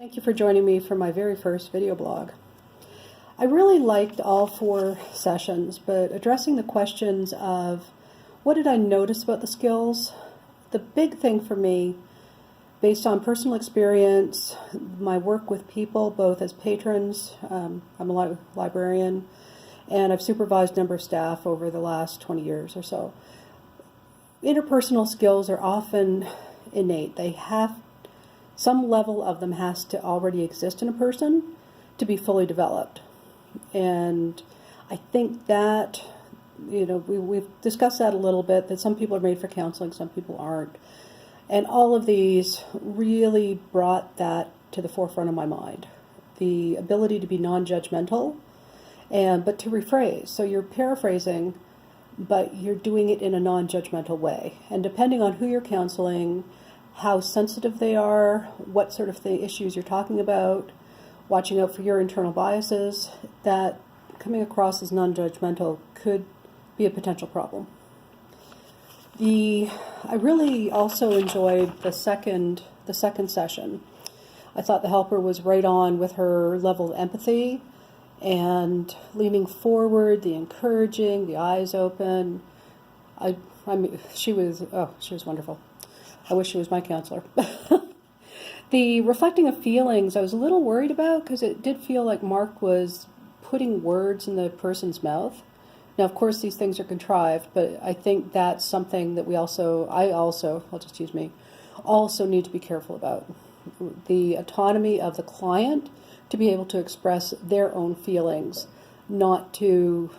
Thank you for joining me for my very first video blog. I really liked all 4 sessions, but addressing the questions of what did I notice about the skills? The big thing for me, based on personal experience, my work with people, both as patrons, I'm a librarian, and I've supervised a number of staff over the last 20 years or so. Interpersonal skills are often innate. Some level of them has to already exist in a person to be fully developed. And I think that, we've discussed that a little bit, that some people are made for counseling, some people aren't. And all of these really brought that to the forefront of my mind. The ability to be non-judgmental, but to rephrase. So you're paraphrasing, but you're doing it in a non-judgmental way. And depending on who you're counseling, how sensitive they are, what sort of issues you're talking about, watching out for your internal biases, that coming across as non-judgmental could be a potential problem. I really also enjoyed the second session. I thought the helper was right on with her level of empathy and leaning forward, the encouraging, the eyes open. She was wonderful. I wish she was my counselor. The reflecting of feelings I was a little worried about, because it did feel like Mark was putting words in the person's mouth. Now, of course, these things are contrived, but I think that's something that I'll just use me, also need to be careful about. The autonomy of the client to be able to express their own feelings, not to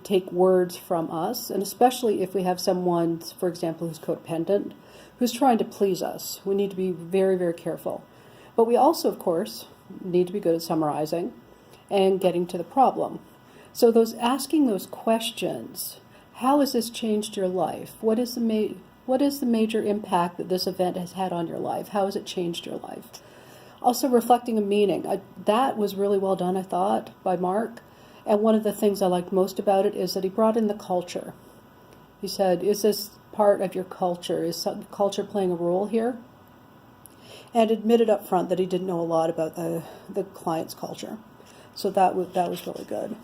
take words from us, and especially if we have someone, for example, who's codependent, who's trying to please us. We need to be very, very careful. But we also, of course, need to be good at summarizing and getting to the problem. So asking those questions, how has this changed your life? What is the major impact that this event has had on your life? How has it changed your life? Also reflecting a meaning. That was really well done, I thought, by Mark. And one of the things I liked most about it is that he brought in the culture. He said, is this part of your culture? Is culture playing a role here? And admitted up front that he didn't know a lot about the client's culture. So that was really good.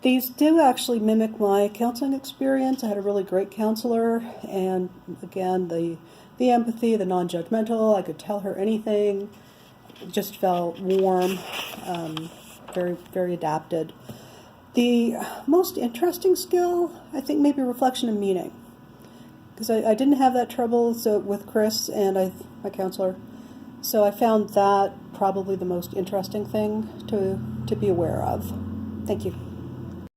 These do actually mimic my counseling experience. I had a really great counselor, and again, the empathy, the non-judgmental, I could tell her anything. It just felt warm, very, very adapted. The most interesting skill, I think, maybe reflection and meaning, because I didn't have that trouble with Chris and my counselor, so I found that probably the most interesting thing to be aware of. Thank you.